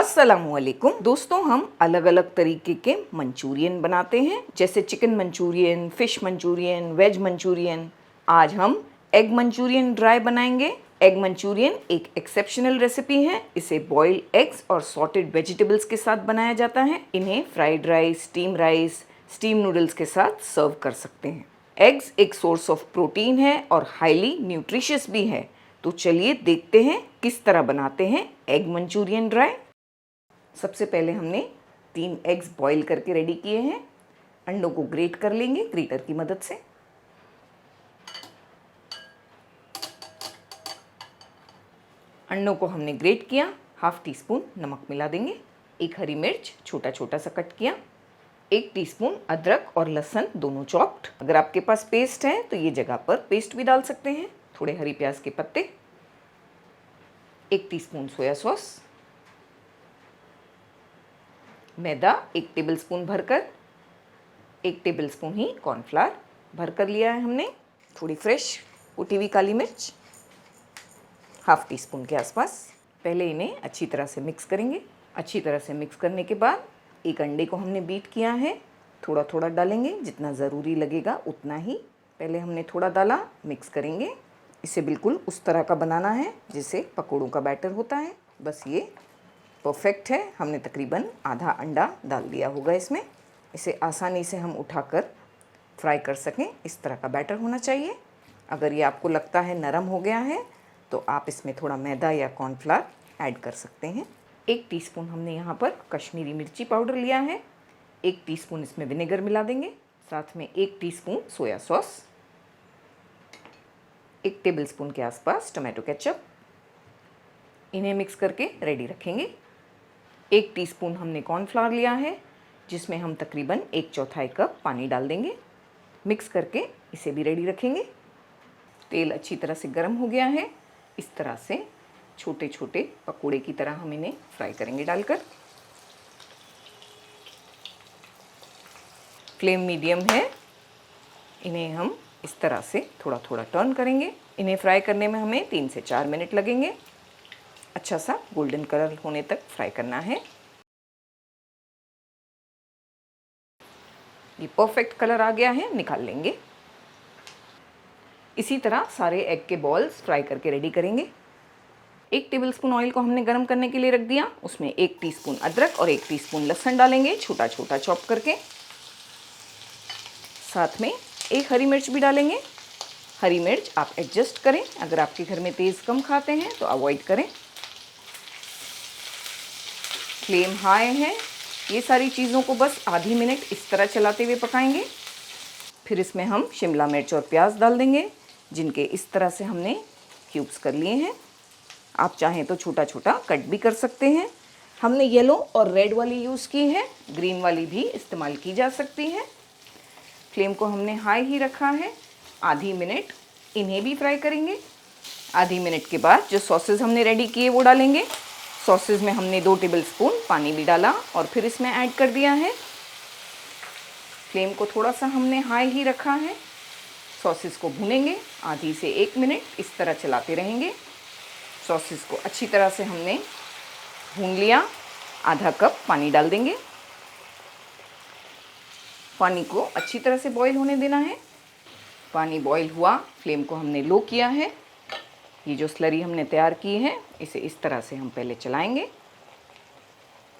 अस्सलामुअलैकुम दोस्तों, हम अलग अलग तरीके के मंचूरियन बनाते हैं, जैसे chicken Manchurian, fish Manchurian, veg Manchurian. आज हम एग मंचूरियन ड्राई बनाएंगे। एग मंचूरियन एक एक्सेप्शनल रेसिपी है। इसे बॉइल्ड एग्स और सॉटेड वेजिटेबल्स के साथ बनाया जाता है। इन्हें फ्राइड राइस, स्टीम नूडल्स के साथ सर्व कर सकते हैं। एग्स एक सोर्स ऑफ प्रोटीन है और हाईली न्यूट्रिशियस भी है। तो चलिए देखते हैं किस तरह बनाते हैं एग मंचूरियन ड्राई। सबसे पहले हमने 3 एग्स बॉईल करके रेडी किए हैं। अंडों को ग्रेट कर लेंगे ग्रेटर की मदद से। अंडों को हमने ग्रेट किया। हाफ टी स्पून नमक मिला देंगे। 1 हरी मिर्च छोटा छोटा सा कट किया। 1 टीस्पून अदरक और लहसुन दोनों चॉप्ड। अगर आपके पास पेस्ट है तो ये जगह पर पेस्ट भी डाल सकते हैं। थोड़े हरी प्याज के पत्ते। 1 टीस्पून सोया सॉस। मैदा 1 टेबलस्पून भरकर, 1 टेबलस्पून ही कॉर्नफ्लावर भरकर लिया है हमने। थोड़ी फ्रेश कुटी हुई काली मिर्च, हाफ टी स्पून के आसपास। पहले इन्हें अच्छी तरह से मिक्स करेंगे। अच्छी तरह से मिक्स करने के बाद 1 अंडे को हमने बीट किया है। थोड़ा थोड़ा डालेंगे, जितना ज़रूरी लगेगा उतना ही। पहले हमने थोड़ा डाला, मिक्स करेंगे। इसे बिल्कुल उस तरह का बनाना है जैसे पकौड़ों का बैटर होता है। बस ये परफेक्ट है। हमने तकरीबन आधा अंडा डाल दिया होगा इसमें। इसे आसानी से हम उठाकर फ्राई कर सकें, इस तरह का बैटर होना चाहिए। अगर ये आपको लगता है नरम हो गया है तो आप इसमें थोड़ा मैदा या कॉर्नफ्लावर ऐड कर सकते हैं। 1 टीस्पून हमने यहाँ पर कश्मीरी मिर्ची पाउडर लिया है। 1 टीस्पून इसमें विनेगर मिला देंगे। साथ में 1 टीस्पून सोया सॉस, 1 टेबलस्पून के आसपास टमाटो केचप। इन्हें मिक्स करके रेडी रखेंगे। 1 टीस्पून हमने कॉर्नफ्लावर लिया है, जिसमें हम तकरीबन 1/4 कप पानी डाल देंगे। मिक्स करके इसे भी रेडी रखेंगे। तेल अच्छी तरह से गर्म हो गया है। इस तरह से छोटे छोटे पकोड़े की तरह हम इन्हें फ्राई करेंगे डालकर। फ्लेम मीडियम है। इन्हें हम इस तरह से थोड़ा थोड़ा टर्न करेंगे। इन्हें फ्राई करने में हमें 3 से 4 मिनट लगेंगे। अच्छा सा गोल्डन कलर होने तक फ्राई करना है। ये परफेक्ट कलर आ गया है, निकाल लेंगे। इसी तरह सारे एग के बॉल्स फ्राई करके रेडी करेंगे। 1 टेबलस्पून ऑयल को हमने गर्म करने के लिए रख दिया। उसमें 1 टीस्पून अदरक और 1 टीस्पून लहसुन डालेंगे, छोटा छोटा चॉप करके। साथ में 1 हरी मिर्च भी डालेंगे। हरी मिर्च आप एडजस्ट करें, अगर आपके घर में तेज़ कम खाते हैं तो अवॉइड करें। फ्लेम हाई है। ये सारी चीज़ों को बस आधी मिनट इस तरह चलाते हुए पकाएंगे। फिर इसमें हम शिमला मिर्च और प्याज डाल देंगे, जिनके इस तरह से हमने क्यूब्स कर लिए हैं। आप चाहें तो छोटा छोटा कट भी कर सकते हैं। हमने येलो और रेड वाली यूज़ की है, ग्रीन वाली भी इस्तेमाल की जा सकती है। फ्लेम को हमने हाई ही रखा है। आधी मिनट इन्हें भी फ्राई करेंगे। आधी मिनट के बाद जो सॉसेज हमने रेडी किए वो डालेंगे। सॉसेज में हमने 2 टेबलस्पून पानी भी डाला और फिर इसमें ऐड कर दिया है। फ्लेम को थोड़ा सा हमने हाई ही रखा है। सॉसेज को भूनेंगे आधी से 1 मिनट, इस तरह चलाते रहेंगे। सॉसेज को अच्छी तरह से हमने भून लिया। आधा कप पानी डाल देंगे। पानी को अच्छी तरह से बॉईल होने देना है। पानी बॉईल हुआ, फ्लेम को हमने लो किया है। ये जो स्लरी हमने तैयार की है, इसे इस तरह से हम पहले चलाएंगे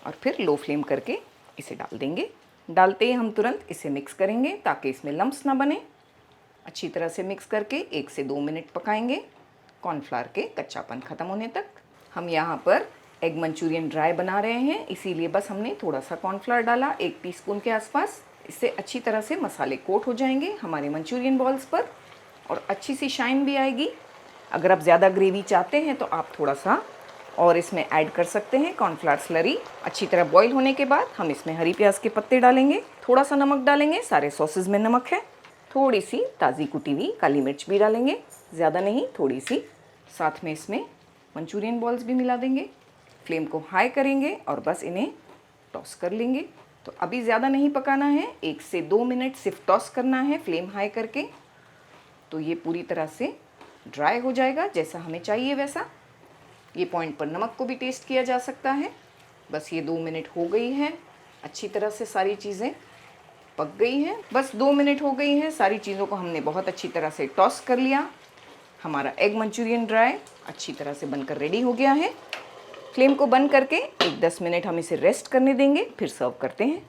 और फिर लो फ्लेम करके इसे डाल देंगे। डालते ही हम तुरंत इसे मिक्स करेंगे ताकि इसमें लम्प्स ना बने। अच्छी तरह से मिक्स करके 1 से 2 मिनट पकाएंगे, कॉर्नफ्लावर के कच्चापन ख़त्म होने तक। हम यहाँ पर एग मंचूरियन ड्राई बना रहे हैं, इसीलिए बस हमने थोड़ा सा कॉर्नफ्लावर डाला, 1 टीस्पून के आसपास। इससे अच्छी तरह से मसाले कोट हो जाएंगे हमारे मंचूरियन बॉल्स पर और अच्छी सी शाइन भी आएगी। अगर आप ज़्यादा ग्रेवी चाहते हैं तो आप थोड़ा सा और इसमें ऐड कर सकते हैं कॉर्नफ्लावर स्लरी। अच्छी तरह बॉईल होने के बाद हम इसमें हरी प्याज के पत्ते डालेंगे, थोड़ा सा नमक डालेंगे, सारे सॉसेज में नमक है। थोड़ी सी ताज़ी कुटी हुई काली मिर्च भी डालेंगे, ज़्यादा नहीं, थोड़ी सी। साथ में इसमें मंचूरियन बॉल्स भी मिला देंगे। फ्लेम को हाई करेंगे और बस इन्हें टॉस कर लेंगे। तो अभी ज़्यादा नहीं पकाना है, 1 से 2 मिनट सिर्फ टॉस करना है फ्लेम हाई करके। तो ये पूरी तरह से ड्राई हो जाएगा जैसा हमें चाहिए वैसा। ये पॉइंट पर नमक को भी टेस्ट किया जा सकता है। बस ये 2 मिनट हो गई है, अच्छी तरह से सारी चीज़ें पक गई हैं। बस 2 मिनट हो गई हैं, सारी चीज़ों को हमने बहुत अच्छी तरह से टॉस कर लिया। हमारा एग मंचूरियन ड्राई अच्छी तरह से बनकर रेडी हो गया है। फ्लेम को बंद करके एक 10 मिनट हम इसे रेस्ट करने देंगे, फिर सर्व करते हैं।